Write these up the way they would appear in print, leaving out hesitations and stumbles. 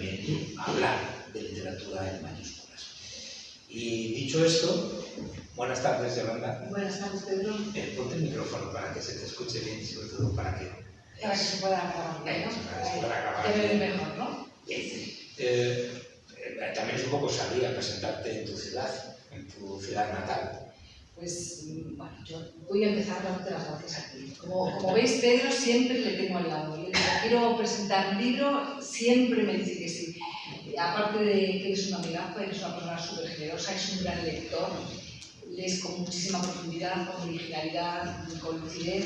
también hablar de literatura en mayúsculas. Y dicho esto, buenas tardes, Yolanda. Buenas tardes, Pedro. Ponte el micrófono para que se te escuche bien y sobre todo para que se pueda grabar bien, ¿no? Para que se pueda grabar te bien. ves mejor, ¿no? También es un poco salir a presentarte en tu ciudad natal. Pues, bueno, yo voy a empezar dándote las gracias a ti. Como veis, Pedro siempre le tengo al lado. Le quiero presentar un libro, siempre me dice que sí. Aparte de que eres un amigazo, eres una persona súper generosa, es un gran lector, lees con muchísima profundidad, con originalidad, con lucidez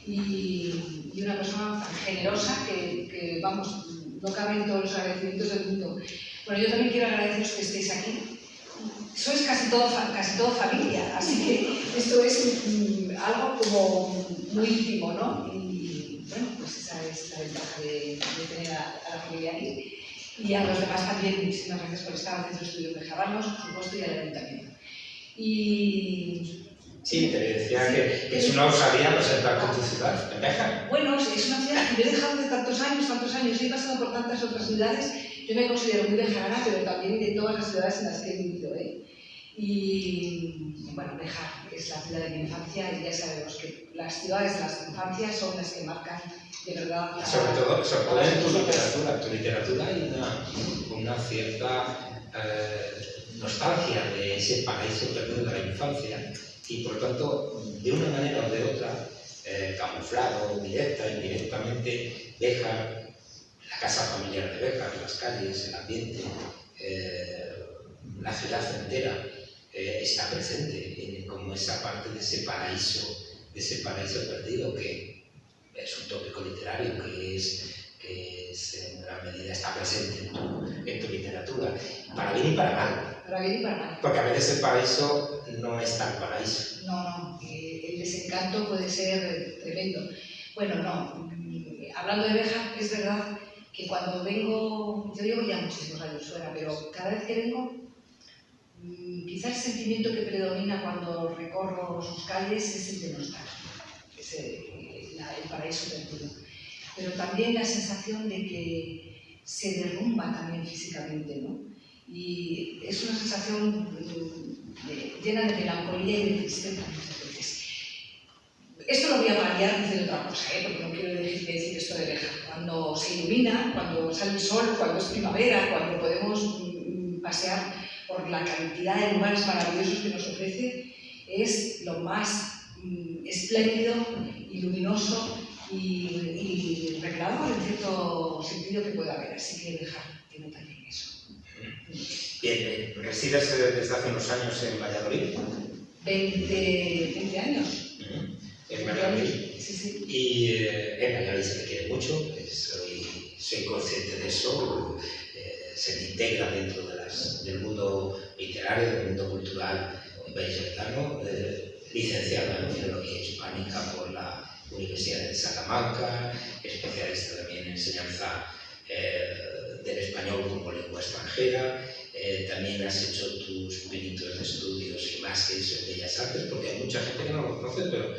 y una persona tan generosa que, vamos, no caben todos los agradecimientos del mundo. Bueno, yo también quiero agradeceros que estéis aquí. Sois casi todo familia, así que esto es algo como muy íntimo, ¿no? Y bueno, pues esa es la ventaja de tener a la familia aquí. Y a los demás también, muchísimas gracias por estar al Centro de Estudios Bejarranos, por supuesto, y al Ayuntamiento. Sí, te decía que es una osadía presentarte en tu ciudad, en Béjar. Bueno, es una ciudad que yo he dejado de tantos años, he pasado por tantas otras ciudades. Yo me considero muy bejarana, pero también de todas las ciudades en las que he vivido, ¿eh? Y bueno, Béjar es la ciudad de mi infancia y ya sabemos que las ciudades de las infancias son las que marcan de verdad. Sobre todo en tu literatura hay una cierta nostalgia de ese paraíso perdido de la infancia y por lo tanto, de una manera o de otra, camuflado, directa, indirectamente, Béjar, la casa familiar de Béjar, las calles, el ambiente, la ciudad entera, está presente como esa parte de ese paraíso perdido que es un tópico literario que en gran medida está presente en tu literatura, para bien y para mal. Para bien y para mal. Porque a veces el paraíso no es tan paraíso. No, el desencanto puede ser tremendo. Bueno, no, hablando de Béjar, es verdad que cuando vengo, yo llevo ya muchísimos años fuera, pero cada vez que vengo, quizás el sentimiento que predomina cuando recorro sus calles es el de nostalgia, es el paraíso perdido. Pero también la sensación de que se derrumba también físicamente, ¿no? Y es una sensación llena de melancolía y de tristeza muchas veces. Esto lo voy a paliar diciendo otra cosa, porque no quiero decir esto de Béjar. Cuando se ilumina, cuando sale el sol, cuando es primavera, cuando podemos pasear por la cantidad de lugares maravillosos que nos ofrece, es lo más espléndido y luminoso y revelador en cierto sentido que pueda haber. Así que Béjar tiene también eso. Bien, ¿resides desde hace unos años en Valladolid? 20 años. En Valladolid. Sí. Y en Valladolid se te quiere mucho, soy consciente de eso, se te integra dentro del mundo literario, del mundo cultural vallisoletano, licenciada en Filología Hispánica por la Universidad de Salamanca, especialista también en enseñanza del español como lengua extranjera. También has hecho tus pinitos de estudios y másteres en Bellas Artes, porque hay mucha gente que no lo conoce, pero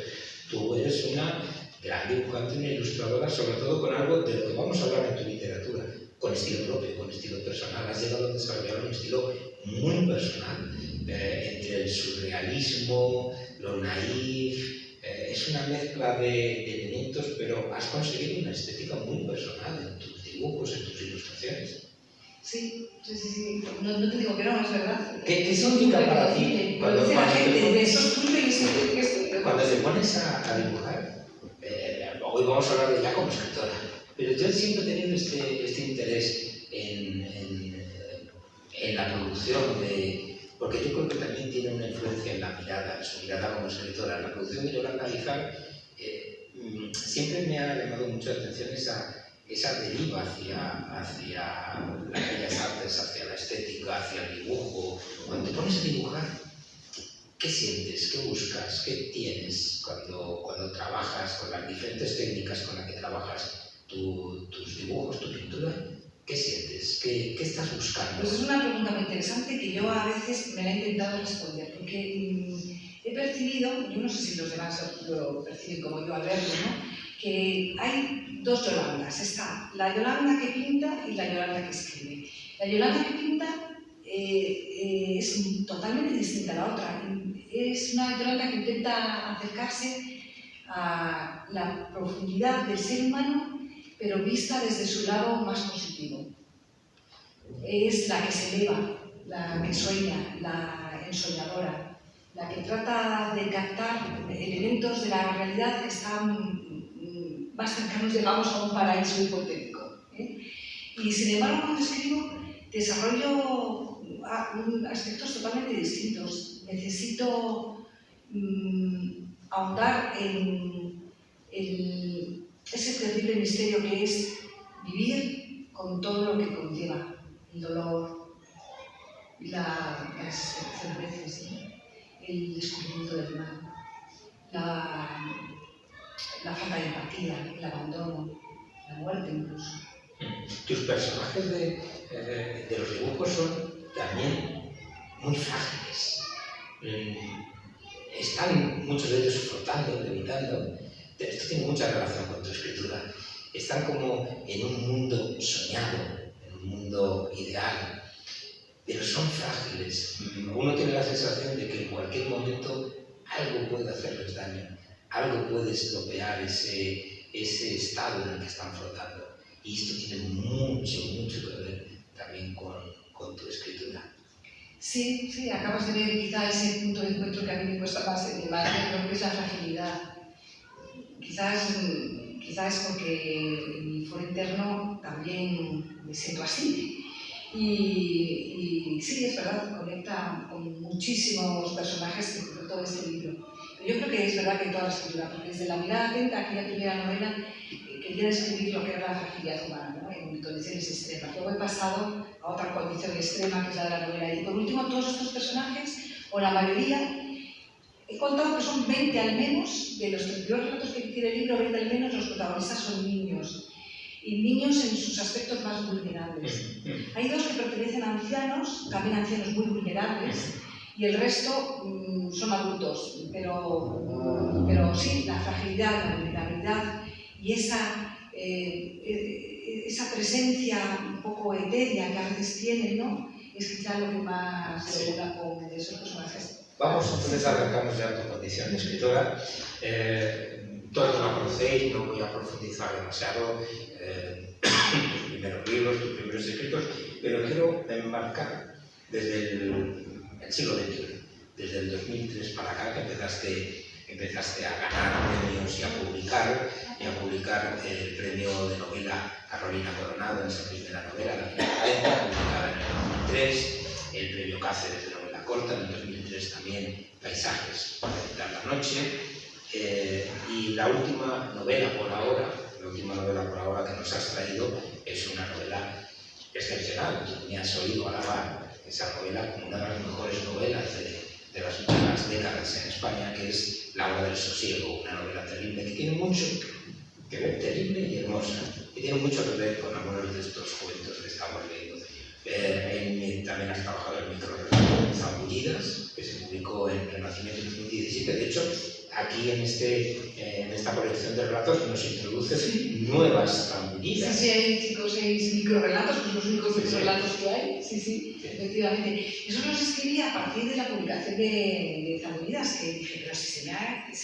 tú eres una gran dibujante, una ilustradora, sobre todo con algo de lo que vamos a hablar en tu literatura, con estilo propio, con estilo personal. Has llegado a desarrollar un estilo muy personal, entre el surrealismo, lo naif, es una mezcla de elementos, pero has conseguido una estética muy personal en tus dibujos, en tus ilustraciones. Sí. No te digo que no, es verdad. ¿Qué significa para ti cuando te pones a dibujar? Hoy vamos a hablar de ella como escritora, pero yo siempre he tenido este interés en la producción, porque yo creo que también tiene una influencia en la mirada, su mirada como escritora. La producción de Yolanda Guijar siempre me ha llamado mucho la atención esa deriva hacia las bellas artes, hacia la estética, hacia el dibujo. Cuando te pones a dibujar, ¿qué sientes? ¿Qué buscas? ¿Qué tienes cuando trabajas con las diferentes técnicas con las que trabajas tus dibujos, tu pintura? ¿Qué sientes? ¿Qué estás buscando? Pues es una pregunta muy interesante que yo a veces me la he intentado responder, porque he percibido, yo no sé si los demás lo perciben como yo al verlo, ¿no?, que hay dos Yolandas. Está la Yolanda que pinta y la Yolanda que escribe. La Yolanda que pinta es totalmente distinta a la otra. Es una Yolanda que intenta acercarse a la profundidad del ser humano, pero vista desde su lado más positivo. Es la que se eleva, la que sueña, la ensoñadora, la que trata de captar elementos de la realidad que están más cercanos, digamos, a un paraíso hipotético. Y sin embargo, cuando escribo, desarrollo aspectos totalmente distintos. Necesito ahondar en ese terrible misterio que es vivir con todo lo que conlleva, el dolor, las cervezas, el descubrimiento del mal, la falta de empatía, el abandono, la muerte incluso. Tus personajes de los dibujos son también muy frágiles. Están muchos de ellos flotando, levitando. Esto tiene mucha relación con tu escritura. Están como en un mundo soñado, en un mundo ideal, pero son frágiles. Uno tiene la sensación de que en cualquier momento algo puede hacerles daño, algo puede estropear ese estado en el que están flotando. Y esto tiene mucho que ver también con tu escritura. Sí, acabas de ver quizá ese punto de encuentro que a mí me cuesta más en mi madre, creo que es la fragilidad. Quizás es porque en mi foro interno también me siento así. Y sí, es verdad, conecta con muchísimos personajes que por todo este libro. Pero yo creo que es verdad que toda la escritura, porque desde La mirada atenta, aquella primera novela, quería describir lo que era la fragilidad humana, ¿no? En condiciones extremas. Luego he pasado a otra condición extrema, que es la de la novela. Y por último, todos estos personajes, o la mayoría, he contado que son 20 al menos, de los 32 relatos que tiene el libro, 20 al menos, los protagonistas son niños. Y niños en sus aspectos más vulnerables. Hay dos que pertenecen a ancianos, también ancianos muy vulnerables, y el resto son adultos. Pero sí, la fragilidad, la vulnerabilidad y esa presencia un poco etérea que a veces tienen, ¿no? Es quizá lo que más se logra con esos personajes. Vamos, entonces arrancamos ya tu condición de escritora. Todos la conocéis, no voy a profundizar demasiado en tus primeros libros, tus primeros escritos, pero quiero enmarcar desde el siglo XXI, desde el 2003 para acá, que empezaste a ganar premios y a publicar el premio de novela Carolina Coronado en esa primera novela, La mirada atenta, publicada en el 2003, el premio Cáceres de novela corta, en el 2003 también Paisajes para evitar la noche, y la última novela por ahora que nos has traído es una novela excepcional. Me has oído alabar esa novela como una de las mejores novelas de las últimas décadas en España, que es La hora del sosiego, una novela terrible que tiene mucho que ver, terrible y hermosa, que tiene mucho que ver con algunos de estos cuentos que estamos leyendo. También has trabajado en el microrelato Zambullidas, que se publicó en Renacimiento en 2017. De hecho, aquí en esta colección de relatos nos introduces nuevas Zambullidas. Sí, hay 5 o 6 microrelatos, pues los únicos microrelatos que hay. Sí, efectivamente. Eso los escribí a partir de la publicación de Zambullidas, que dije, pero si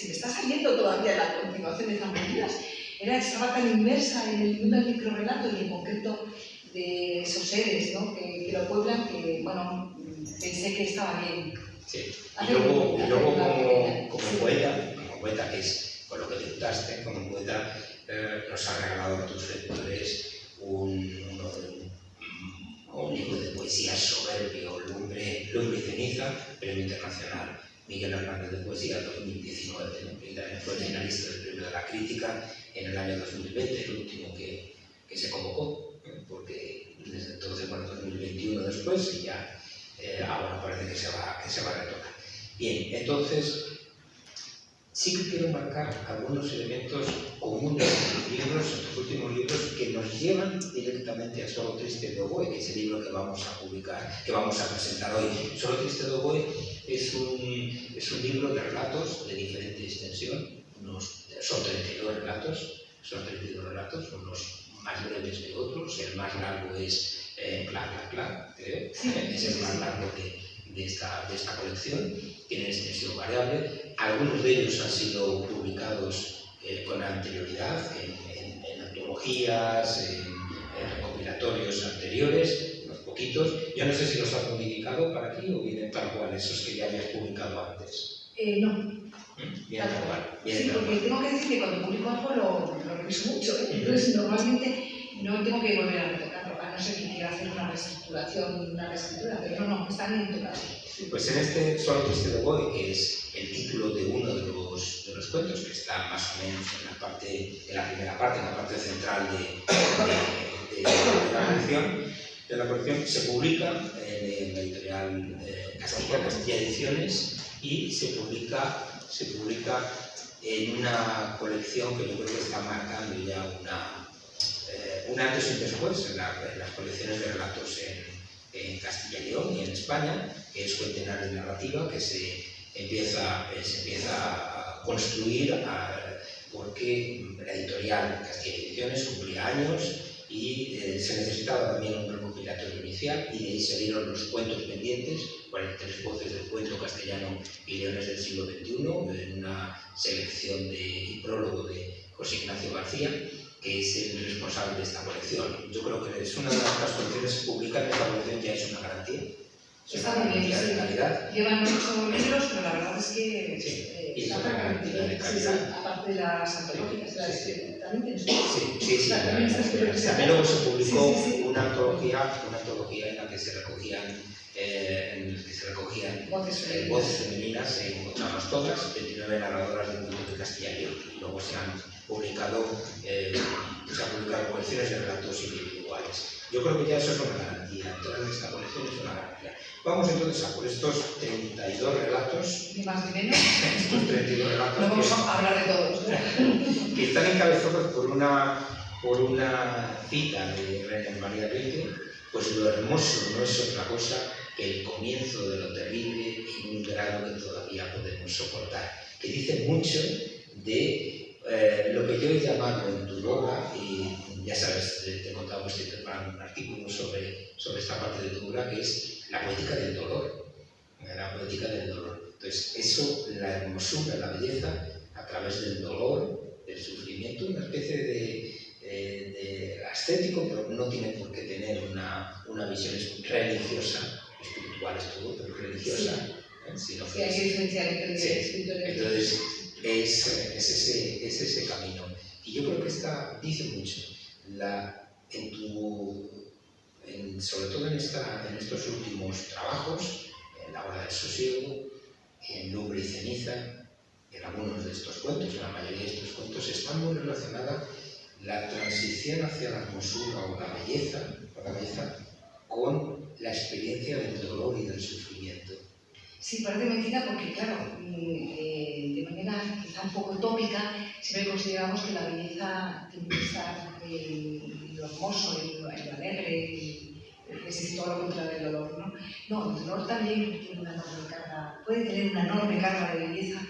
me está saliendo todavía la continuación de Zambullidas. Estaba tan inmersa en el mundo del microrelato y en concreto de esos seres, ¿no? que lo pueblan, que bueno, pensé que estaba bien. Sí. Y luego como poeta, que es con lo que debutaste, como poeta, nos ha regalado a tus lectores un libro de poesía soberbio, Lumbre y ceniza, premio internacional Miguel Hernández de Poesía 2019, y también fue finalista del premio de la crítica en el año 2020, el último que se convocó, porque desde entonces, bueno, 2021 después, y ya ahora parece que se va a retomar. Bien, entonces sí que quiero marcar algunos elementos comunes en tus últimos libros, que nos llevan directamente a Solo Triste de Oboe, que es el libro que vamos a publicar, que vamos a presentar hoy. Solo Triste de Oboe es un libro de relatos de diferente extensión, son 32 relatos, son 32 relatos, unos más breves que otros. El más largo es creo, es el más largo de esta colección. Tiene extensión variable. Algunos de ellos han sido publicados con anterioridad en antologías, en recopilatorios anteriores, unos poquitos. Yo no sé si los has modificado para aquí o vienen tal cual esos que ya habías publicado antes. No. Bien, tal cual. Sí, porque tengo que decir que cuando publico algo lo reviso mucho, entonces normalmente no tengo que volver a retocarlo, a no ser que quiera hacer una reestructuración, una reescritura, pero no, está bien tocado. Pues en este Solo triste de Goy, que es el título de uno de los cuentos, que está más o menos en la primera parte, en la parte central de la colección, se publica en la editorial Castilla Ediciones, y se publica en una colección que yo creo que está marcando ya un antes y un después en las colecciones de relatos en Castilla y León y en España, que es Cuentenario y Narrativa, que se empieza a construir porque la editorial Castilla Ediciones cumplía años y se necesitaba también un recopilatorio inicial, y de ahí salieron los cuentos pendientes, 43 voces del cuento castellano y leones del siglo XXI, en una selección y prólogo de José Ignacio García, que es el responsable de esta colección. Yo creo que es una de las colecciones que publican esta colección, ya es una garantía. Está muy bien, de calidad. Llevan 8 libros, pero la verdad es que sí, es una garantía de calidad. Aparte de las antológicas, también tienes. Sí. También luego se publicó una antología en la que se recogían voces femeninas, encontramos todas, 29 narradoras de un grupo de Castilla y León, y luego se han publicado colecciones de relatos individuales. Yo creo que ya eso es una garantía, entrar en esta colección es una garantía. Vamos entonces a por estos 32 relatos. Ni más ni menos. Estos 32 relatos. No vamos a hablar de todos, ¿no? Que están encabezados por una cita de Reina María Rilke. Pues lo hermoso no es otra cosa que el comienzo de lo terrible en un grado que todavía podemos soportar. Que dice mucho de lo que yo he llamado en tu obra, y ya sabes, te he contado que estoy preparando un artículo sobre esta parte de tu obra, que es la poética del dolor. La poética del dolor. Entonces, eso, la hermosura, la belleza, a través del dolor, del sufrimiento, una especie de ascético, pero no tiene por qué tener una visión religiosa, espiritual es todo, pero religiosa, sino que hay que diferenciar entre espíritu y entonces es ese camino. Y yo creo que esta dice mucho. Sobre todo en estos últimos trabajos, en La hora del sosiego, en Lumbre y ceniza, en algunos de estos cuentos, en la mayoría de estos cuentos, está muy relacionada la transición hacia la hermosura o la belleza con la experiencia del dolor y del sufrimiento. Sí, parece mentira porque, claro, de manera quizá un poco utópica, siempre consideramos que la belleza tiene que estar en lo hermoso, en lo alegre, es todo lo contrario del dolor, ¿no? No, el dolor también tiene una enorme carga, puede tener una enorme carga de belleza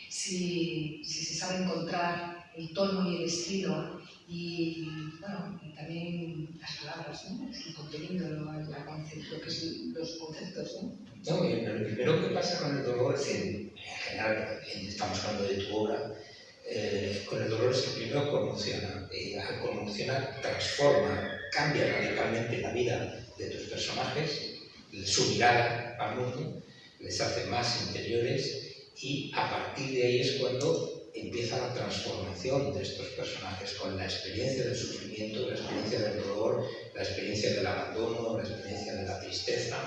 si se sabe encontrar el tono y el estilo y, bueno, y también las palabras, ¿no? El contenido, lo que son los conceptos, ¿no? No, lo primero que pasa con el dolor es que, en general, estamos hablando de tu obra, con el dolor es que primero conmociona, al conmocionar transforma, cambia radicalmente la vida de tus personajes, su mirada al mundo, les hace más interiores, y a partir de ahí es cuando empieza la transformación de estos personajes con la experiencia del sufrimiento, la experiencia del dolor, la experiencia del abandono, la experiencia de la tristeza,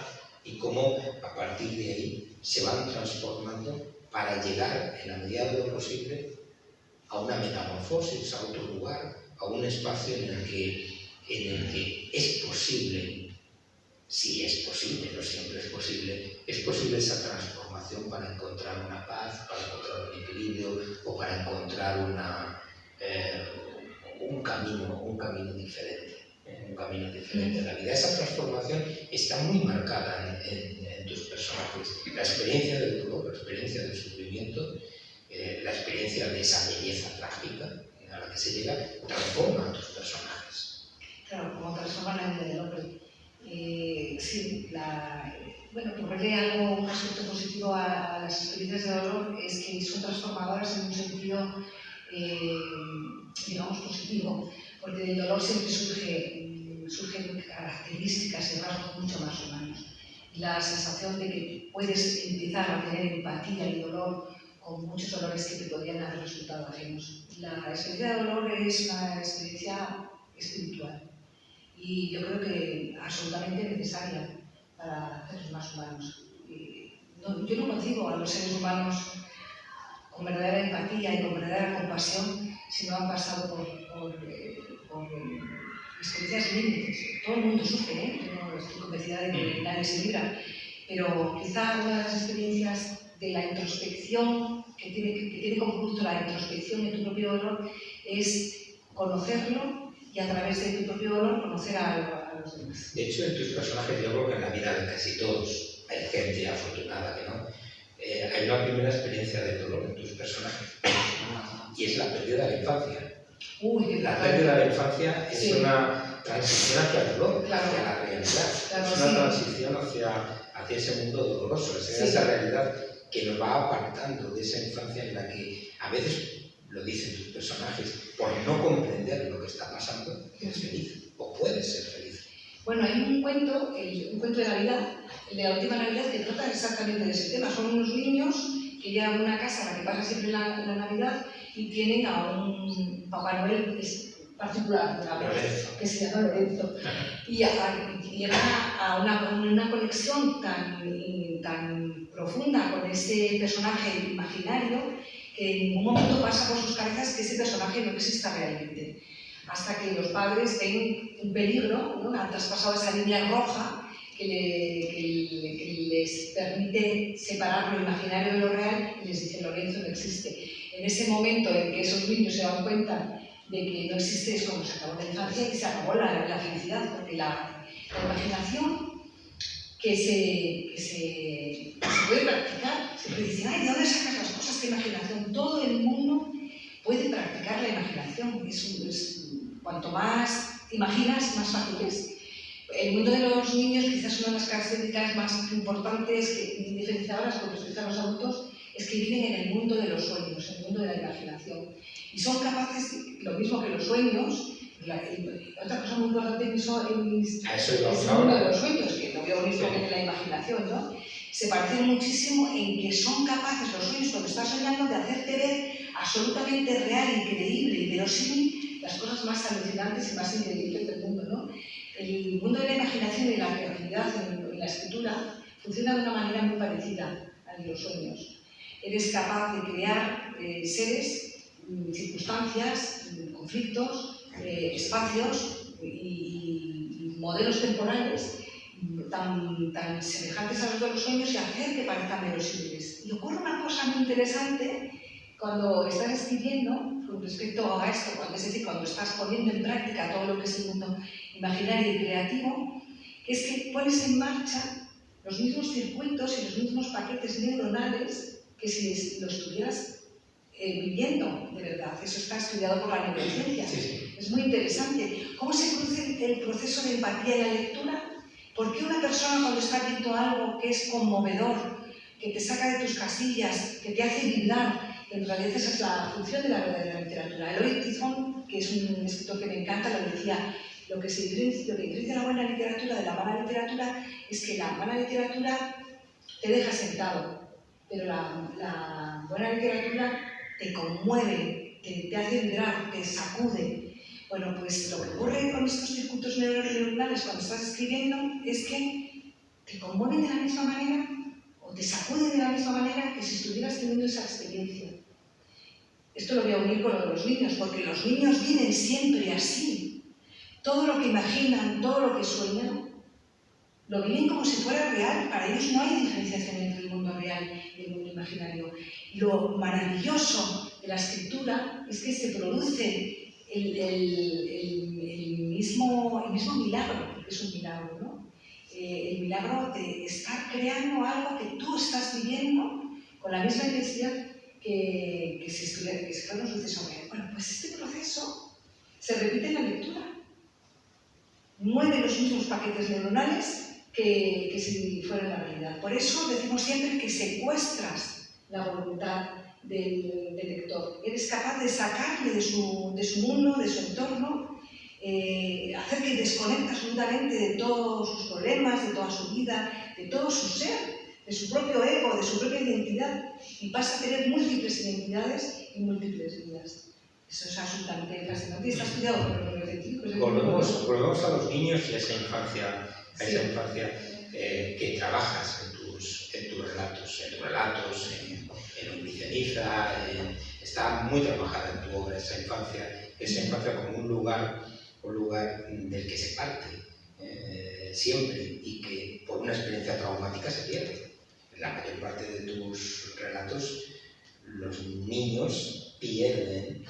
y cómo a partir de ahí se van transformando para llegar, en la medida de lo posible, a una metamorfosis, a otro lugar, a un espacio en el que es posible, sí es posible, no siempre es posible esa transformación para encontrar una paz, para encontrar un equilibrio o para encontrar un camino diferente. Un camino diferente en la vida. Esa transformación está muy marcada en tus personajes. La experiencia del dolor, la experiencia del sufrimiento, la experiencia de esa belleza trágica a la que se llega transforma a tus personajes. Claro, como transforma la vida del hombre. Sí, bueno, por verle algo, un aspecto positivo a las experiencias de dolor es que son transformadoras en un sentido, digamos, positivo, porque del dolor siempre surgen características y rasgos mucho más humanos. Y la sensación de que puedes empezar a tener empatía y dolor con muchos dolores que te podrían haber resultado ajenos. La experiencia de dolor es una experiencia espiritual y yo creo que absolutamente necesaria para hacernos más humanos. Yo no concibo a los seres humanos con verdadera empatía y con verdadera compasión si no han pasado por experiencias límites. Todo el mundo sufre, yo no estoy convencida de que nadie se libra, pero quizá una de las experiencias de la introspección, que tiene como fruto la introspección en tu propio dolor, es conocerlo y a través de tu propio dolor conocer a los demás. De hecho, en tus personajes, yo creo que en la vida de casi todos, hay gente afortunada que no, hay una primera experiencia de dolor en tus personajes y es la pérdida de la infancia. La pérdida de la infancia es una transición hacia el dolor, hacia la realidad. Claro, es una transición hacia ese mundo doloroso, esa realidad que nos va apartando de esa infancia en la que a veces, lo dicen tus personajes, por no comprender lo que está pasando, eres feliz o puedes ser feliz. Bueno, hay un cuento de Navidad, el de la última Navidad, que trata exactamente de ese tema. Son unos niños que llegan a una casa a la que pasa siempre la Navidad y tienen a un Papá Noel particular, que se llama Lorenzo. Y llega a una conexión tan profunda con ese personaje imaginario que en ningún momento pasa por sus cabezas que ese personaje no exista realmente. Hasta que los padres ven un peligro, ¿no? Han traspasado esa línea roja que les permite separar lo imaginario de lo real y les dice Lorenzo no existe. En ese momento en que esos niños se dan cuenta de que no existe, es cuando se acabó la infancia y se acabó la felicidad, porque la imaginación que se puede practicar, se puede decir, ay, ¿de dónde sacas las cosas? ¿Qué imaginación? Todo el mundo puede practicar la imaginación. Cuanto más imaginas, más fácil es. El mundo de los niños, quizás una de las características más importantes y diferenciadoras con respecto a los adultos, es que viven en el mundo de los sueños, en el mundo de la imaginación. Y son capaces, lo mismo que los sueños, otra cosa muy importante que hizo el mundo de los sueños, que lo veo mismo que en la imaginación, ¿no? Se parecen muchísimo en que son capaces los sueños, cuando estás soñando, de hacerte ver absolutamente real, increíble y verosímil las cosas más alucinantes y más increíbles del mundo, ¿no? El mundo de la imaginación y la creatividad en la escritura funciona de una manera muy parecida al de los sueños. Eres capaz de crear seres, circunstancias, conflictos, espacios y modelos temporales tan semejantes a los de los sueños y hacer que parezcan verosímiles. Y ocurre una cosa muy interesante cuando estás escribiendo con respecto a esto, es decir, cuando estás poniendo en práctica todo lo que es el mundo imaginario y creativo, que es que pones en marcha los mismos circuitos y los mismos paquetes neuronales que si lo estuvieras viviendo, de verdad. Eso está estudiado por la neurociencia. Sí. Es muy interesante. ¿Cómo se produce el proceso de empatía en la lectura? ¿Por qué una persona cuando está viendo algo que es conmovedor, que te saca de tus casillas, que te hace vibrar, en realidad esa es la función de la verdadera literatura? Eloy Tizón, que es un escritor que me encanta, lo decía, lo que diferencia la buena literatura de la mala literatura es que la mala literatura te deja sentado, pero la buena literatura te conmueve, te hace vibrar, te sacude. Bueno, pues lo que ocurre con estos circuitos neuronales cuando estás escribiendo es que te conmueven de la misma manera o te sacuden de la misma manera que si estuvieras teniendo esa experiencia. Esto lo voy a unir con lo de los niños, porque los niños viven siempre así. Todo lo que imaginan, todo lo que sueñan, lo viven como si fuera real. Para ellos no hay diferenciación entre el mundo real y el mundo imaginario. Lo maravilloso de la escritura es que se produce el mismo milagro, es un milagro, ¿no? El milagro de estar creando algo que tú estás viviendo con la misma intensidad que si Freud nos dice sobre, bueno, pues este proceso se repite en la lectura. Mueve los mismos paquetes neuronales que si fuera la realidad. Por eso decimos siempre que secuestras la voluntad del lector. Eres capaz de sacarle de su mundo, de su entorno, hacer que desconecte absolutamente de todos sus problemas, de toda su vida, de todo su ser, de su propio ego, de su propia identidad, y pasa a tener múltiples identidades y múltiples vidas. Eso es absolutamente fascinante y está estudiado por los neurocientíficos. Volvemos a los niños y a esa infancia, que trabajas en tus relatos, en Omniceniza, está muy trabajada en tu obra esa infancia como un lugar del que se parte siempre y que por una experiencia traumática se pierde. En la mayor parte de tus relatos los niños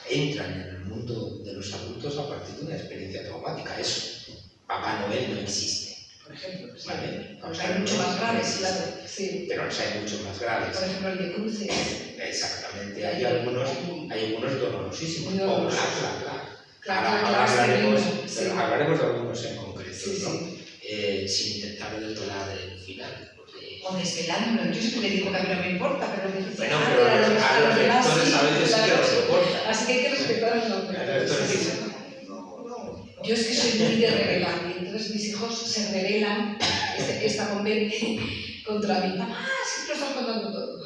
entran en el mundo de los adultos a partir de una experiencia traumática. Eso, Papá Noel no existe. Por ejemplo, sí. ¿Vale? Los hay mucho más graves, claro. Sí. Pero los hay mucho más graves. Por ejemplo, el de cruces. Exactamente. Hay algunos dolorosísimos. Muy Ahora hablaremos de algunos en concreto, sí, ¿no? Sí. Sin intentar desvelar el final. O desvelándolo. Yo siempre le digo que a mí no me importa, pero me dice, bueno, pero a los lectores a veces sí que les importa. Así que hay que respetar el nombre. Yo es que soy muy de revelar, y entonces mis hijos se revelan esta contra mí. Mamá, siempre estás contando todo.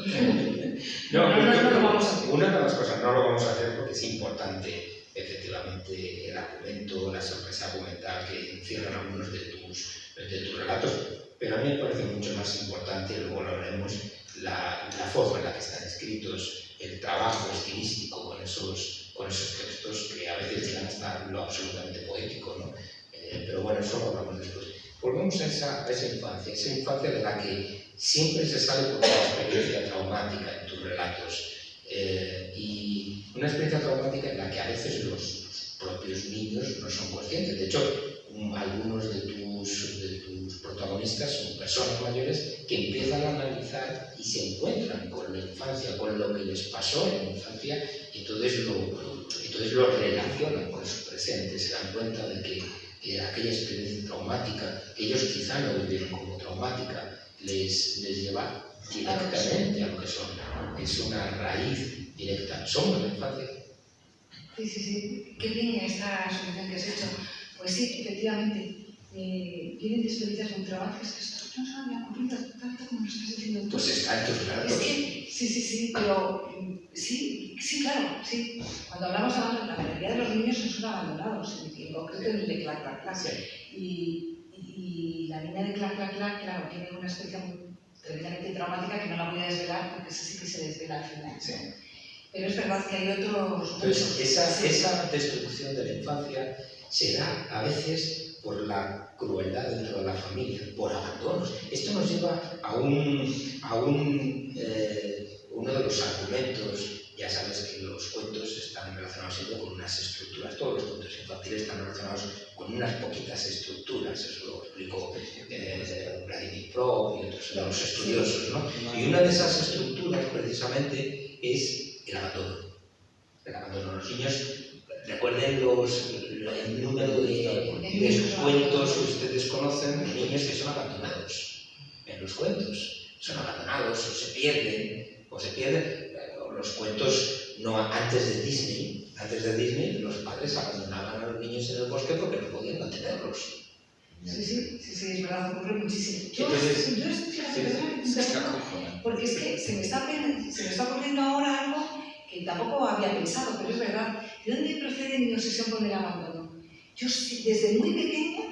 No lo vamos a hacer. Una de las cosas no lo vamos a hacer porque es importante, efectivamente, el argumento, la sorpresa argumental que encierran algunos de tus relatos, pero a mí me parece mucho más importante, luego lo hablaremos, la forma en la que están escritos, el trabajo estilístico con esos textos que a veces llegan hasta lo absolutamente poético, ¿no? Pero bueno, eso lo hablamos después. Volvemos a esa infancia de la que siempre se sale por una experiencia traumática en tus relatos, y una experiencia traumática en la que a veces los propios niños no son conscientes. De hecho, algunos de tus protagonistas son personas mayores que empiezan a analizar y se encuentran con la infancia, con lo que les pasó en la infancia, y entonces lo relacionan con su presente, se dan cuenta de que aquella experiencia traumática, que ellos quizá no vivieron como traumática, les lleva directamente a lo que son. Es una raíz directa. Somos la infancia. Sí. Qué bien esta asociación que has hecho. Pues sí, efectivamente. Vienen de experiencias muy traumáticas que esto no se me había ocurrido tanto como lo estás diciendo tú. Pues está en tus relatos. Es que, sí, pero sí, claro, sí. Cuando hablamos de la mayoría de los niños son abandonados, en concreto el de Clac, Clac, Clac. Sí. Y la niña de Clac, Clac, Clac, claro, tiene una experiencia muy tremendamente traumática que no la voy a desvelar porque esa sí que se desvela al final. Sí. Pero es verdad que hay otros Entonces, muchos. esa destrucción de la infancia se da a veces por la crueldad dentro de la familia, por abandonos. Esto nos lleva a uno de los argumentos. Ya sabes que los cuentos están relacionados siempre con unas estructuras. Todos los cuentos infantiles están relacionados con unas poquitas estructuras. Eso lo explicó Vladimir Propp y otros de los estudiosos, ¿no? Y una de esas estructuras, precisamente, es el abandono. El abandono. Los niños, recuerden el número de cuentos que ustedes conocen, de niños que son abandonados en los cuentos. Son abandonados o se pierden. Los cuentos antes de Disney, los padres abandonaban a los niños en el bosque porque no podían mantenerlos. Sí, es verdad, ocurre muchísimo. Porque es que se me está ocurriendo ahora algo que tampoco había pensado, pero es verdad. ¿De dónde procede mi obsesión con el abandono? Yo desde muy pequeña,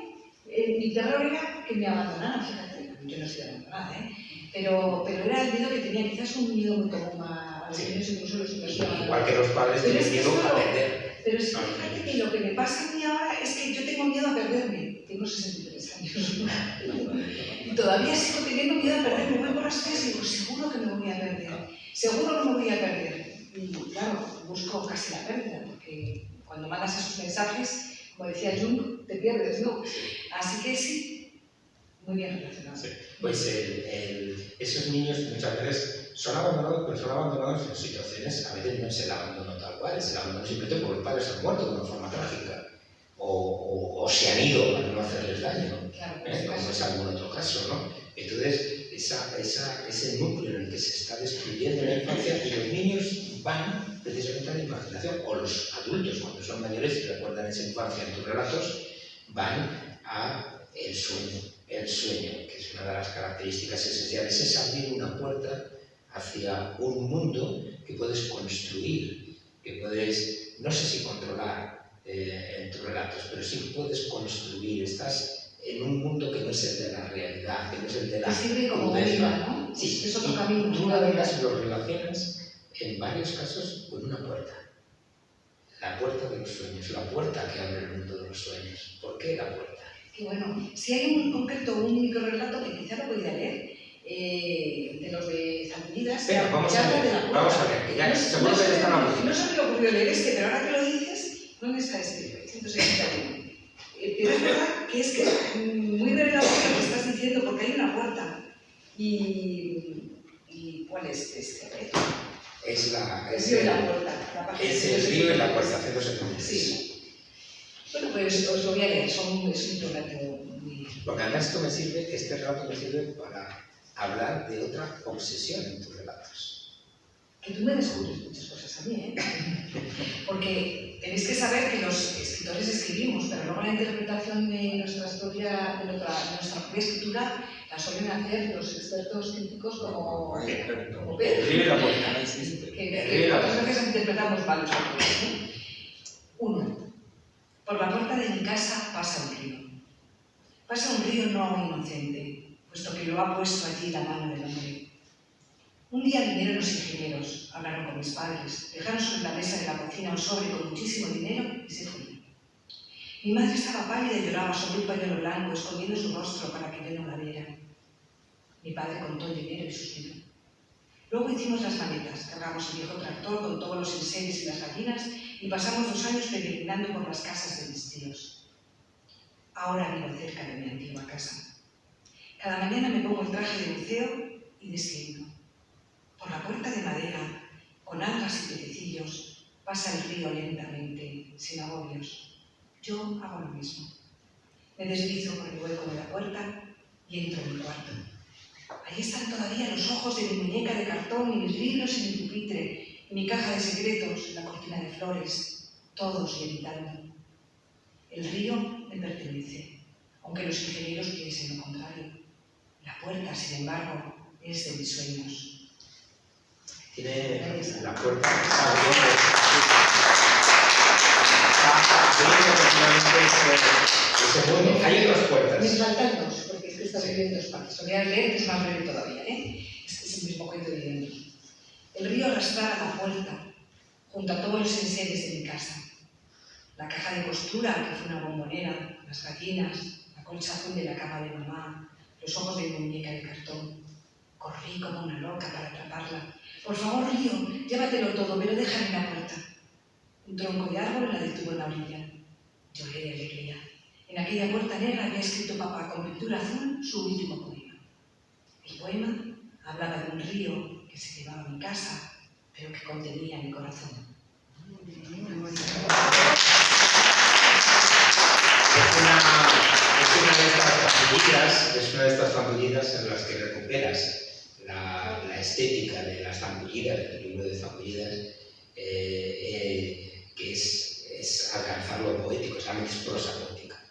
mi terror era que me abandonaran, fíjate, yo no estoy abandonada, pero era el miedo que tenía, quizás un miedo muy común a los niños, incluso los niños. Igual que los padres tienen miedo a perder. Pero es que fíjate que lo que me pasa a mí ahora es que yo tengo miedo a perderme. Tengo 63 años. Y todavía sigo teniendo miedo a perderme. Voy por las calles y digo, seguro que me voy a perder. Seguro que me voy a perder. Y claro, busco casi la pérdida, porque cuando mandas esos mensajes, como decía Jung, te pierdes, ¿no? Así que sí, muy bien relacionado. Sí. Pues esos niños muchas veces son abandonados, pero son abandonados en situaciones, a veces no es el abandono tal cual, es el abandono simplemente porque los padres han muerto de una forma trágica, o se han ido para no hacerles daño, como es algún otro caso, ¿no? Entonces, ese núcleo en el que se está destruyendo la infancia, y los niños van precisamente a la imaginación, o los adultos cuando son mayores y recuerdan esa infancia en tus relatos, van a el sueño. El sueño, que es una de las características esenciales, es abrir una puerta hacia un mundo que puedes construir, que puedes, no sé si controlar en tus relatos, pero sí puedes construir. Estás en un mundo que no es el de la realidad, que no es el de la sirve como guía, ¿no? Sí, es otro camino. Tú además lo relacionas en varios casos con una puerta. La puerta de los sueños, la puerta que abre el mundo de los sueños. ¿Por qué la puerta? Que bueno, si hay un concreto, un microrelato que quizá lo podría leer, de los de Zambulidas, Venga, vamos a ver, que ya seguro que están aburridos. No se me ocurrió leer este, pero ahora que lo dices, ¿dónde está este? 161. Pero es verdad que es muy revelador lo que estás diciendo, porque hay una puerta. ¿Y cuál es este? Es el río y la puerta. Es el río y la puerta, 173. Sí. Bueno, pues os lo voy a leer, es un relato muy... Porque además este relato me sirve para hablar de otra obsesión en tus relatos. Que tú me descubres muchas cosas a mí, ¿eh? Porque tenéis que saber que los escritores escribimos, pero luego la interpretación de nuestra escritura la suelen hacer los expertos críticos como Pedro. El río y la puerta, no existe. Que otras veces interpretamos mal los autores, ¿no? 1. Por la puerta de mi casa pasa un río. Pasa un río no inocente, puesto que lo ha puesto allí la mano del hombre. Un día vinieron los ingenieros, hablaron con mis padres, dejaron sobre la mesa de la cocina un sobre con muchísimo dinero y se fueron. Mi madre estaba pálida y lloraba sobre un pañuelo blanco, escondiendo su rostro para que yo no la viera. Mi padre contó el dinero y suspiró. Luego hicimos las maletas, cargamos el viejo tractor con todos los enseres y las gallinas y pasamos 2 años peregrinando por las casas de mis tíos. Ahora vivo cerca de mi antigua casa. Cada mañana me pongo el traje de buceo y desciendo. Por la puerta de madera, con algas y pececillos, pasa el río lentamente, sin agobios. Yo hago lo mismo. Me deslizo por el hueco de la puerta y entro en mi cuarto. Allí están todavía los ojos de mi muñeca de cartón y mis libros y mi pupitre, y mi caja de secretos, la cortina de flores, todos levitando. El río me pertenece, aunque los ingenieros piensen lo contrario. La puerta, sin embargo, es de mis sueños. Tiene la puerta ese mundo. Hay otras puertas. Me faltan 2, porque es que está dividido en 2 partes. Lo voy a leer, que es más breve todavía, ¿eh? Es el mismo cuento dividido en 2. El río arrastraba la puerta, junto a todos los enseres de mi casa. La caja de costura, que fue una bombonera, las gallinas, la colcha azul de la cama de mamá, los ojos de mi muñeca de cartón. Corrí como una loca para atraparla. Por favor, río, llévatelo todo, pero déjame la puerta. Un tronco de árbol la detuvo en la orilla. Lloré de alegría. En aquella puerta negra había escrito papá con pintura azul su último poema. El poema hablaba de un río que se llevaba a mi casa, pero que contenía mi corazón. Es una de estas zambullidas en las que recuperas la estética de las zambullidas, del libro de zambullidas, que es alcanzar lo poético, solamente es prosa poética.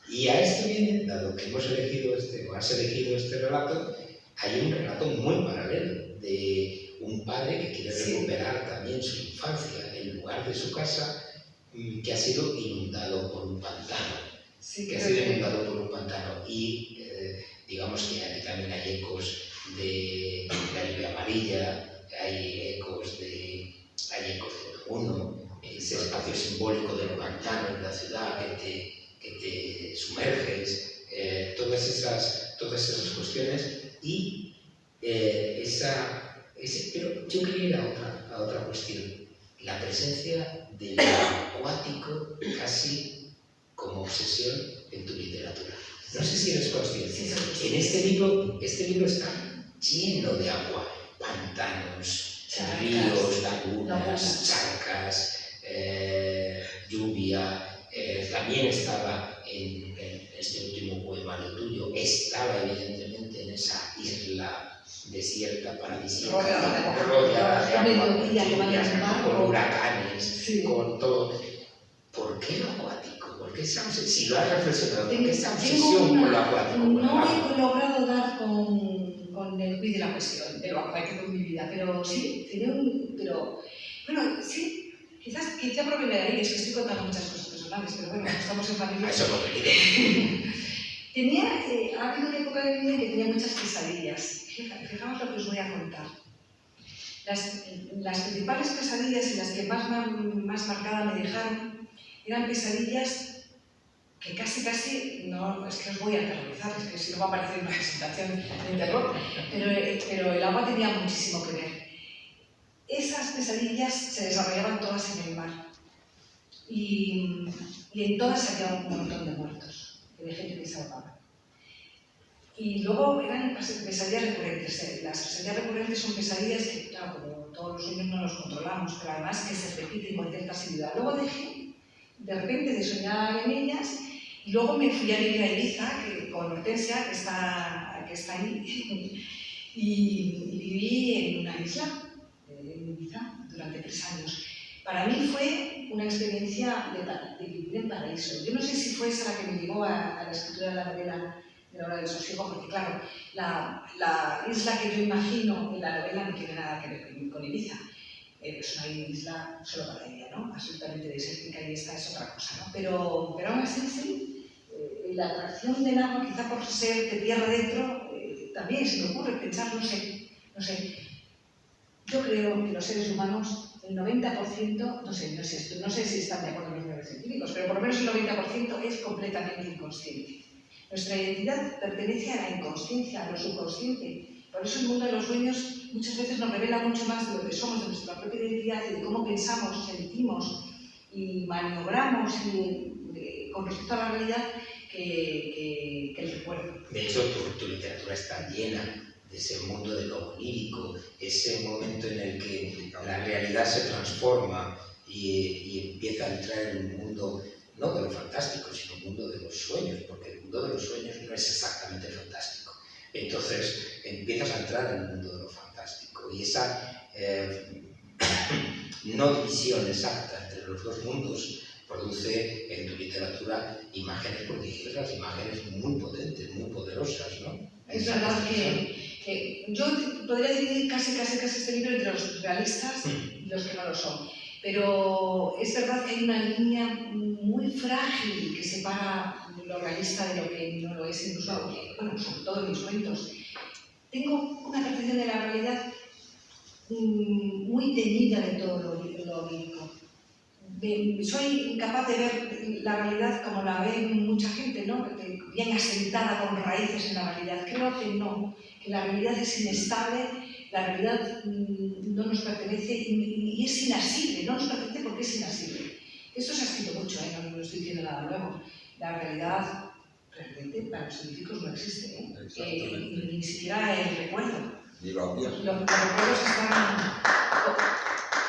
Y a esto viene, dado que hemos elegido has elegido este relato, hay un relato muy paralelo de un padre que quiere recuperar también su infancia, el lugar de su casa que ha sido inundado por un pantano. Y digamos que aquí también hay ecos de la lluvia amarilla, hay ecos de uno, ese espacio simbólico del pantano en la ciudad que te sumerges, todas esas cuestiones y pero yo quería ir a otra cuestión, la presencia del acuático casi como obsesión en tu literatura. No sé si eres consciente. En este libro está lleno de agua, pantanos, Charcas, ríos, lagunas, charcas, lluvia. También estaba en este último poemario tuyo, estaba evidentemente en esa isla desierta, paradisíaca, rodeada de agua, con huracanes, sí, con todo. ¿Por qué lo acuático? ¿Por qué si lo has reflexionado, ¿por qué esa obsesión con lo acuático? No he logrado dar con el quid de la cuestión de lo acuático en mi vida, pero sí, bueno, sí, quizá proviene de ahí, es que estoy contando muchas cosas personales, pero bueno, estamos en familia. Eso no me Ha habido una época de mi vida en que tenía muchas pesadillas. Fijaos lo que os voy a contar. Las principales pesadillas y las que más marcada me dejaron eran pesadillas que casi, no, es que os voy a aterrorizar, es que si no va a parecer una presentación de terror, pero el agua tenía muchísimo que ver. Esas pesadillas se desarrollaban todas en el mar y en todas había un montón de muertos, de gente que se ahogaba. Y luego eran pesadillas recurrentes. Las pesadillas recurrentes son pesadillas que, claro, como todos los sueños no los controlamos, pero además que se repiten con cierta asiduidad. Luego dejé de repente de soñar en ellas y luego me fui a vivir a Ibiza con Hortensia, que está ahí, y viví en una isla, en Ibiza, durante 3 años. Para mí fue una experiencia de vivir en paraíso. Yo no sé si fue esa la que me llevó a la escritura de la novela de la hora del sosiego, porque claro, la isla que yo imagino en la novela no tiene nada que ver con Ibiza. Es una isla solo para ella, ¿no? Absolutamente desértica, y esta es otra cosa, ¿no? Pero aún así, sí, la atracción del agua, quizá por ser de tierra adentro, también se me ocurre pensar, no sé. Yo creo que los seres humanos, el 90%, no sé si están de acuerdo los neurocientíficos, pero por lo menos el 90% es completamente inconsciente. Nuestra identidad pertenece a la inconsciencia, a lo subconsciente. Por eso el mundo de los sueños muchas veces nos revela mucho más de lo que somos, de nuestra propia identidad y de cómo pensamos, sentimos y maniobramos con respecto a la realidad que el recuerdo. De hecho, tu literatura está llena de ese mundo de lo onírico, ese momento en el que la realidad se transforma y empieza a entrar en un mundo no de lo fantástico, sino el mundo de los sueños, porque el mundo de los sueños no es exactamente fantástico. Entonces empiezas a entrar en el mundo de lo fantástico y esa no división exacta entre los dos mundos produce en tu literatura imágenes prodigiosas, imágenes muy potentes, muy poderosas, ¿no? Es verdad que yo podría dividir casi este libro entre los realistas y los que no lo son. Pero es verdad que hay una línea muy frágil que separa lo realista de lo que no lo es, incluso, bueno, sobre todo en mis cuentos. Tengo una percepción de la realidad muy teñida de todo lo onírico. Soy incapaz de ver la realidad como la ve mucha gente, ¿no? Bien asentada con raíces en la realidad. Creo que no, que la realidad es inestable, la realidad no nos pertenece y es inasible, no nos pertenece porque es inasible. Esto se ha escrito mucho, no estoy diciendo nada nuevo. La realidad realmente para los científicos no existe, ni siquiera el recuerdo. Los recuerdos están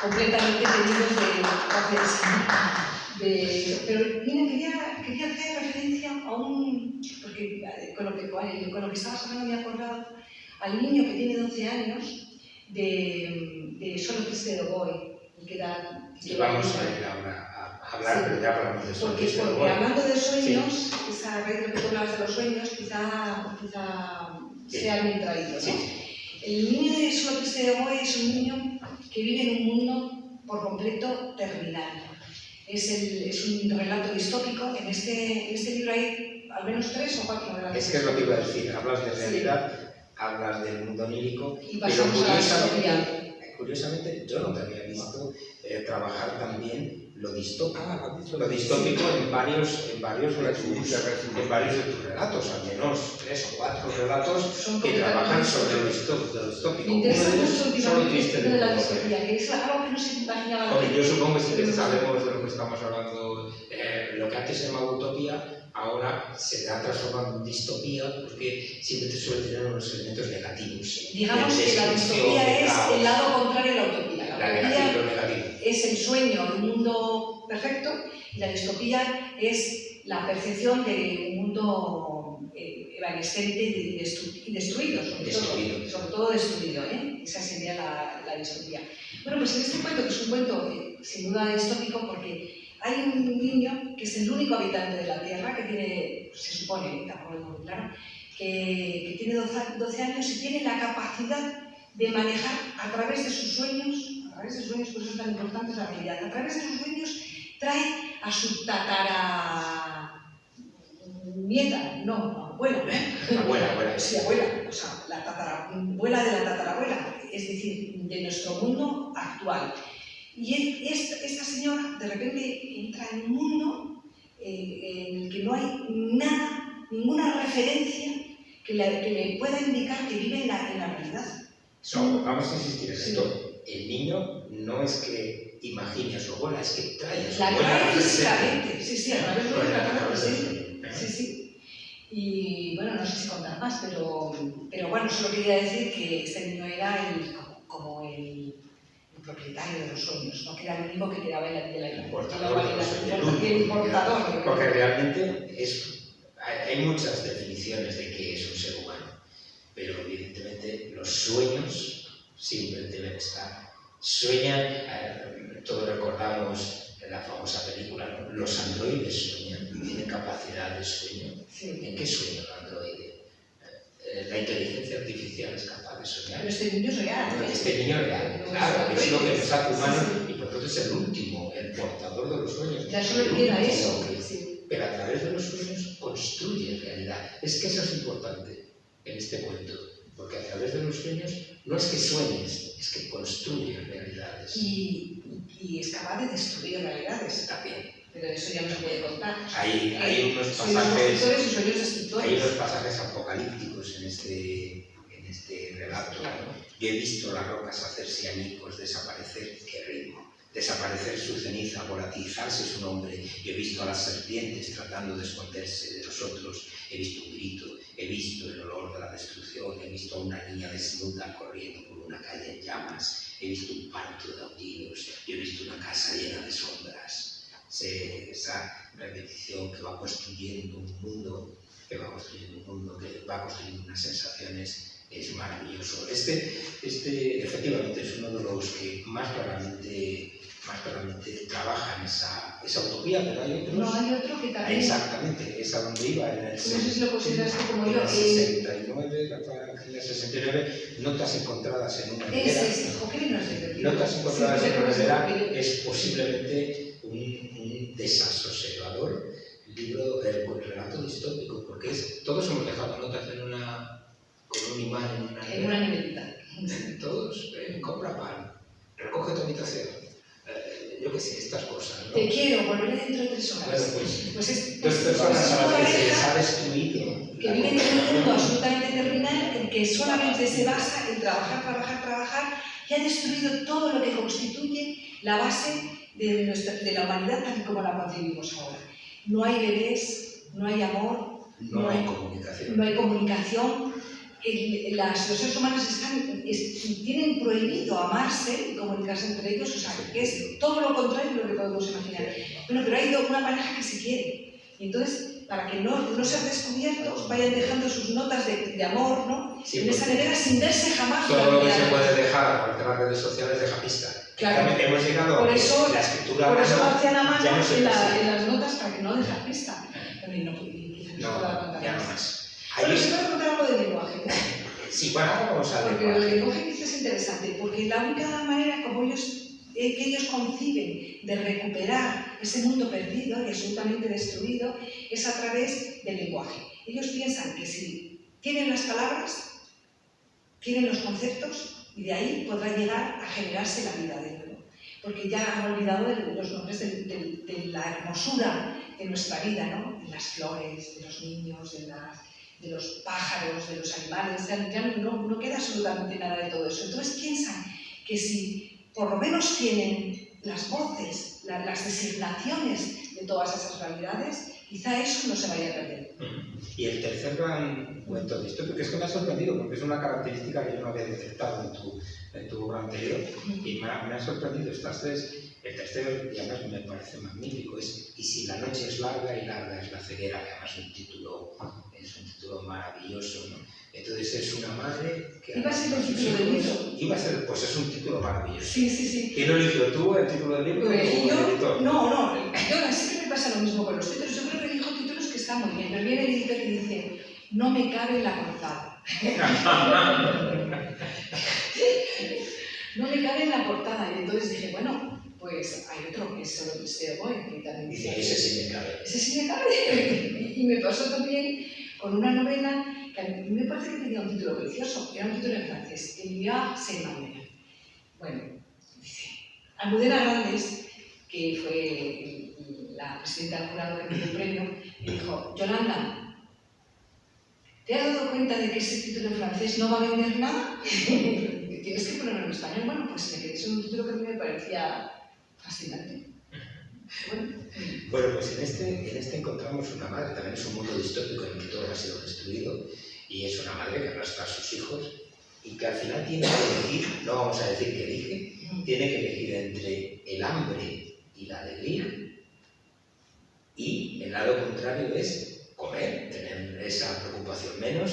completamente tenidos pero mira, quería hacer referencia a porque con lo que estabas hablando me he acordado al niño que tiene 12 años de Solo Triste de Oboe, y vamos a ir ahora a hablar, sí, pero ya hablamos de Solo Triste de Oboe. Porque hablando de sueños, sí, esa raíz de lo que tú hablabas de los sueños, quizá sí, sea bien traído, ¿no? Sí. El niño de Solo Triste de Oboe es un niño que vive en un mundo por completo terminal. Es un relato distópico. En este libro hay al menos 3 o 4 relatos. Es que es lo que iba a decir, hablas de realidad, sí, hablas del mundo onírico, y pasamos a la distopía. Curiosamente, yo no te había visto trabajar también lo distópico en varios de tus relatos, al menos 3 o 4 relatos que trabajan sobre lo distópico. Me interesa mucho Solo Triste de la distopía, que es algo que no se imaginaba. Yo supongo que sí que sabemos de lo que estamos hablando. Lo que antes se llamaba utopía, ahora se ha transformado en distopía porque siempre suele tener unos elementos negativos. Digamos que la distopía es el lado contrario de la utopía. La utopía es el sueño de un mundo perfecto y la distopía es la percepción de un mundo evanescente y destruido, sobre todo destruido. Esa sería la distopía. Bueno, pues en este cuento, que es un cuento sin duda distópico, porque hay un niño que es el único habitante de la Tierra, que tiene, se supone, tampoco es muy claro, que tiene 12 años y tiene la capacidad de manejar a través de sus sueños, por eso es tan importante la realidad, a través de sus sueños trae a su abuela, Abuela. Sí, abuela, o sea, la tatarabuela de la tatarabuela, es decir, de nuestro mundo actual. Y esta señora de repente entra en un mundo en el que no hay nada, ninguna referencia que le pueda indicar que vive en la realidad. No, vamos a insistir en esto. El niño no es que imagine a su abuela, es que trae a su abuela. La trae físicamente, sí, a través de la cara, sí. Y bueno, no sé si contar más, pero bueno, solo quería decir que este niño era como el propietario de los sueños, no que era el único que quedaba en la importador. Porque realmente hay muchas definiciones de qué es un ser humano, pero evidentemente los sueños siempre deben estar. Sueñan, todos recordamos la famosa película, ¿no? Los androides sueñan, tienen capacidad de sueño. Sí. ¿En qué sueña el androide? La inteligencia artificial es capaz de soñar. Pero este niño es real. Este niño es real, claro, es lo que nos hace humanos y por tanto es el último, el portador de los sueños. Ya solo queda eso. Pero a través de los sueños construye realidad. Es que eso es importante en este cuento, porque a través de los sueños no es que sueñes, es que construyes realidades. Y es capaz de destruir realidades también. Pero eso ya no se puede contar. Hay unos pasajes apocalípticos en este relato. Yo he visto las rocas hacerse añicos, desaparecer, qué ritmo. Desaparecer su ceniza, volatilizarse su nombre. Yo he visto a las serpientes tratando de esconderse de los otros. He visto un grito, he visto el olor de la destrucción, he visto a una niña desnuda corriendo por una calle en llamas. He visto un parto de aullidos, yo he visto una casa llena de sombras. Esa repetición que va construyendo un mundo, que va construyendo unas sensaciones, es maravilloso. Efectivamente es uno de los que más claramente trabaja en esa utopía, pero hay otros. No, hay otro que también. Exactamente, es a donde iba en el. No sé si lo consideras tú como yo. En el 69, notas encontradas en una nevera. Notas encontradas en una nevera es posiblemente un desasosegador libro, el relato distópico, porque todos hemos dejado notas con un imán en una neverita. Todos, compra pan, recoge tu habitación. Yo qué sé, estas cosas, ¿no? Te quiero, volveré dentro de 3 horas. Bueno, pues 2 personas a las que se les ha destruido. Que viven en un mundo absolutamente terminal, en que solamente se basa en trabajar, y ha destruido todo lo que constituye la base de la humanidad tal y como la concebimos ahora. No hay bebés, no hay amor, no hay comunicación. Los seres humanos tienen prohibido amarse y comunicarse entre ellos, o sea, que es todo lo contrario de lo que podemos imaginar. Bueno, pero hay una pareja que se quiere. Y entonces, para que no sean descubiertos, vayan dejando sus notas de amor, ¿no? Sí, en esa nevera sin verse jamás. Todo lo que se puede dejar por las redes sociales deja pista. Claro. Hemos llegado por eso, la escritura por eso lo hacían a mano en las las notas para que no dejar pista. No, ya no más. Pero se puede contar algo de lenguaje, ¿no? Sí, bueno, ahora vamos a ver. Porque el lenguaje quizás es interesante, porque la única manera como ellos conciben de recuperar ese mundo perdido y absolutamente destruido es a través del lenguaje. Ellos piensan que si tienen las palabras, tienen los conceptos y de ahí podrá llegar a generarse la vida de nuevo. Porque ya han olvidado los nombres de la hermosura de nuestra vida, ¿no? De las flores, de los niños, de los pájaros, de los animales, ya no queda absolutamente nada de todo eso. Entonces piensan que si por lo menos tienen las voces, las designaciones de todas esas realidades, quizá eso no se vaya a perder. Y el tercer gran cuento de esto, porque es que me ha sorprendido, porque es una característica que yo no había detectado en tu obra anterior, y me ha sorprendido estas tres. El tercero, y además me parece magnífico, es "Y si la noche es larga y larga es la ceguera", que además es un título maravilloso, ¿no? Entonces es una madre que... Iba a ser el título del libro. Iba a ser, pues es un título maravilloso. Sí, sí, sí. ¿Quién lo eligió tú, el título del libro? ¿Lo elegí yo? ¿O el editor? No, yo siempre me pasa lo mismo con los títulos. Yo creo que elijo títulos que están muy bien, pero viene el editor y dice, no me cabe en la portada. No me cabe en la portada. Y entonces dije, bueno, pues hay otro que es Solo Triste Boy, que también dice, ese sí me cabe. Ese sí me cabe. Y me pasó también con una novela que a mí me parece que tenía un título precioso, era un título en francés, Emilia Saint-Manuel. Bueno, dice, Almudena Grandes, que fue la presidenta del jurado que me dio el premio, me dijo, Yolanda, ¿te has dado cuenta de que ese título en francés no va a vender nada? Tienes que ponerlo en español. Bueno, pues me quedé con un título que a mí me parecía fascinante. Bueno, pues en este encontramos una madre, también es un mundo distópico en el que todo ha sido destruido, y es una madre que arrastra a sus hijos y que al final tiene que elegir, no vamos a decir que elige, tiene que elegir entre el hambre y la alegría, y el lado contrario es comer, tener esa preocupación menos,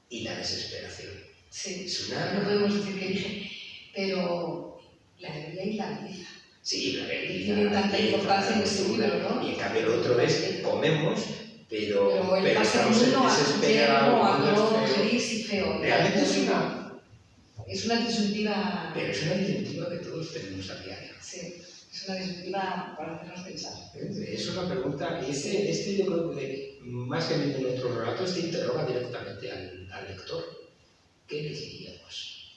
y la desesperación. Sí, es una... no podemos decir que elige, pero la alegría y la belleza. Sí, la alegría. Tiene tanta importancia en ese libro, ¿no? Y en cambio el otro es comemos, pero estamos desesperados. Gris y feo. Realmente es una disyuntiva. Pero es una disyuntiva que todos tenemos a diario. Sí, es una disyuntiva para hacernos pensar. Es una pregunta, y este yo creo que más que ningún otro relato, este interroga directamente al lector. ¿Qué elegiríamos?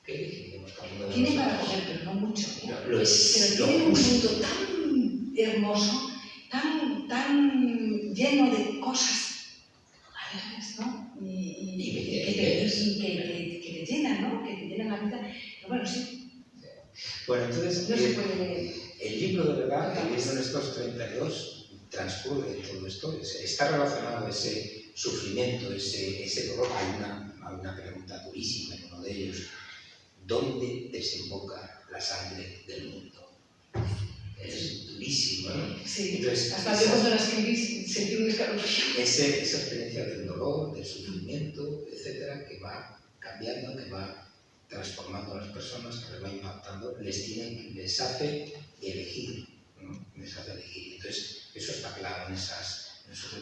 ¿Qué elegiríamos? Tiene para comer, pero no mucho. Lo es. Pero tiene un mundo tan hermoso, tan lleno de cosas, ¿no? Y que te llenan, ¿no? Que te llenan la vida. Pero bueno, sí. Bueno, entonces, no se puede... el libro de verdad, el libro en estos 32, transcurre todo esto, está relacionado ese sufrimiento, ese dolor. Hay una pregunta durísima en uno de ellos. ¿Dónde desemboca la sangre del mundo? Es durísimo, ¿no? Sí, entonces, hasta yo cuando la escribí sentí un escalofrío. Esa experiencia del dolor, del sufrimiento, etcétera, que va cambiando, que va transformando a las personas, que les va impactando, les hace elegir, ¿no? Les hace elegir. Entonces, eso está claro en esos...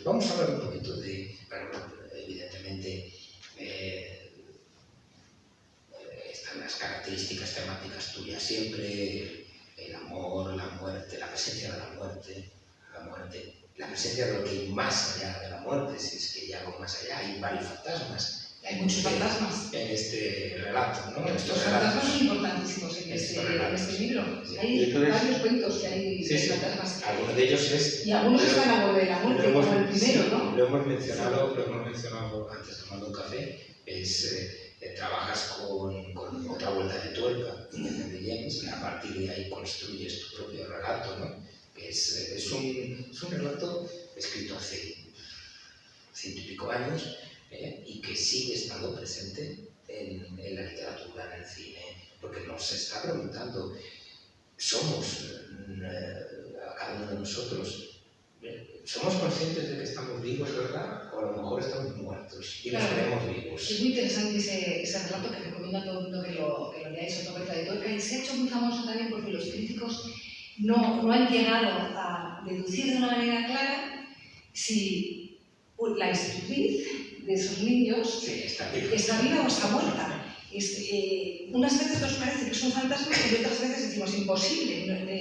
Vamos a hablar un poquito de, bueno, evidentemente, están las características temáticas tuyas siempre, el amor, la muerte, la presencia de la muerte, la presencia de lo que hay más allá de la muerte, si es que hay algo más allá, hay varios fantasmas. Hay muchos fantasmas. En este relato, ¿no? Los fantasmas son importantísimos en este libro. Hay varios cuentos que hay fantasmas. Algunos de ellos es... Y algunos están a borde de la muerte, como el primero, ¿no? Lo hemos mencionado antes tomando un café, trabajas con otra vuelta de tuerca, de James, y a partir de ahí construyes tu propio relato, ¿no? Es un relato escrito hace 100 y pico años, y que sigue estando presente en la literatura, en el cine, porque nos está preguntando, somos, cada uno de nosotros, ¿somos conscientes de que estamos vivos, verdad? O a lo mejor estamos muertos y nos creemos vivos. Es muy interesante ese relato que recomiendo a todo el mundo que lo leáis, Otra vuelta de tuerca, y se ha hecho muy famoso también porque los críticos no han llegado a deducir de una manera clara si la institutriz de esos niños está viva o está muerta. Unas veces nos parece que es un fantasma y otras veces decimos imposible.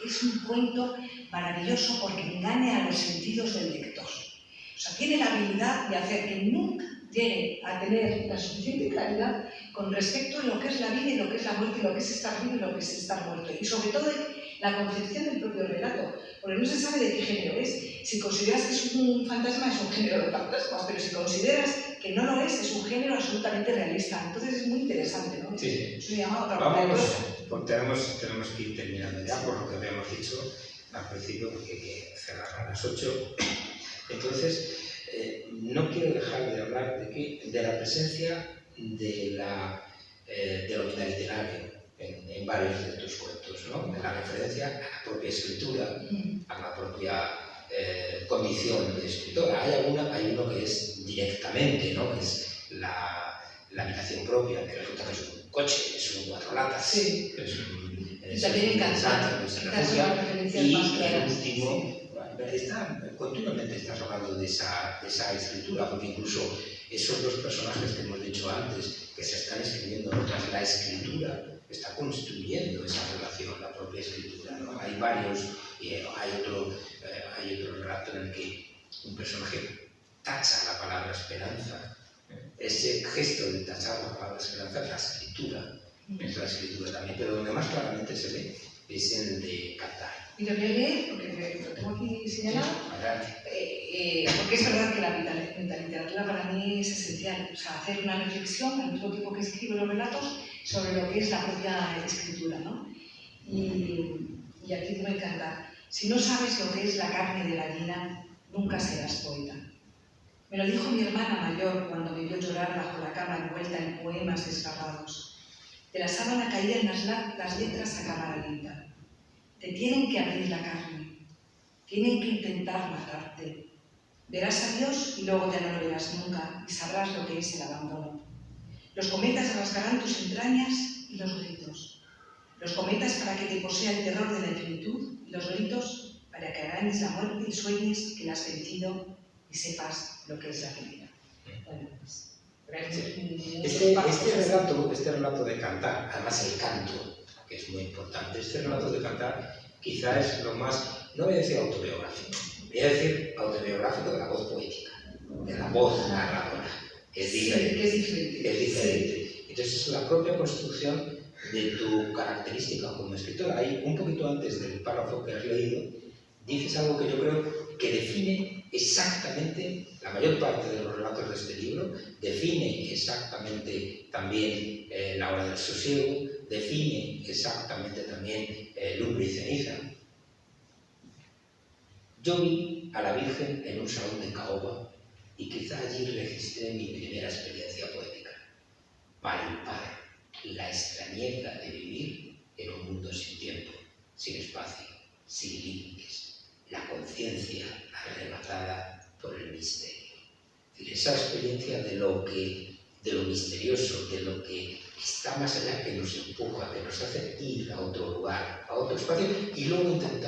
Es un cuento maravilloso porque engaña a los sentidos del lector. O sea, tiene la habilidad de hacer que nunca llegue a tener la suficiente claridad con respecto a lo que es la vida y lo que es la muerte, y lo que es estar vivo y lo que es estar muerto. Y sobre todo la concepción del propio relato, porque no se sabe de qué género es. Si consideras que es un fantasma, es un género de fantasmas, pero si consideras que no lo es un género absolutamente realista. Entonces es muy interesante, ¿no? Sí. Es un llamado a Vamos, porque tenemos que ir terminando ya, por lo que habíamos dicho. al principio porque hay que cerrar a las 8. Entonces, no quiero dejar de hablar de la presencia de lo metaliterario en varios de tus cuentos, ¿no? De la referencia a la propia escritura, a la propia condición de escritora. Hay uno que es directamente, ¿no? Que es la habitación propia, que resulta que es un coche, es un cuatro latas. Sí. Es también encantado. Y el último, continuamente estás hablando de esa escritura, porque incluso esos dos personajes que hemos dicho antes, que se están escribiendo tras la escritura, está construyendo esa relación, la propia escritura, ¿no? Hay varios, y hay otro relato en el que un personaje tacha la palabra esperanza. Ese gesto de tachar la palabra esperanza es la escritura también, pero donde más claramente se ve es en el de Cantar. Y lo voy a leer, porque lo tengo aquí señalado, porque es verdad que la metaliteratura para mí es esencial, o sea, hacer una reflexión al mismo tiempo que escribo los relatos sobre lo que es la propia escritura, ¿no? Y aquí te va a encantar. Si no sabes lo que es la carne de gallina, nunca serás poeta. Me lo dijo mi hermana mayor cuando me vio llorar bajo la cama envuelta en poemas desgarrados. De la sábana caían las letras a cámara lenta. Te tienen que abrir la carne, tienen que intentar matarte. Verás a Dios y luego ya no lo verás nunca y sabrás lo que es el abandono. Los cometas rasgarán tus entrañas y los gritos. Los cometas para que te posea el terror de la infinitud y los gritos para que arañes la muerte y sueñes que la has vencido y sepas lo que es la vida. Bueno, pues, este relato de Cantar, además el canto, que es muy importante, este relato de Cantar quizá es lo más, no voy a decir autobiográfico, voy a decir autobiográfico de la voz poética, de la voz narradora, que es diferente. Sí. Entonces es la propia construcción de tu característica como escritora. Ahí, un poquito antes del párrafo que has leído, dices algo que yo creo que define exactamente la mayor parte de los relatos de este libro, define exactamente también la hora del sosiego, define exactamente también lumbre y ceniza. Yo vi a la Virgen en un salón de caoba y quizá allí registré mi primera experiencia poética. Palpar la extrañeza de vivir en un mundo sin tiempo, sin espacio, sin límites, la conciencia arrebatada por el misterio. Es decir, esa experiencia de lo misterioso, de lo que está más allá, que nos empuja, que nos hace ir a otro lugar, a otro espacio, y luego intentar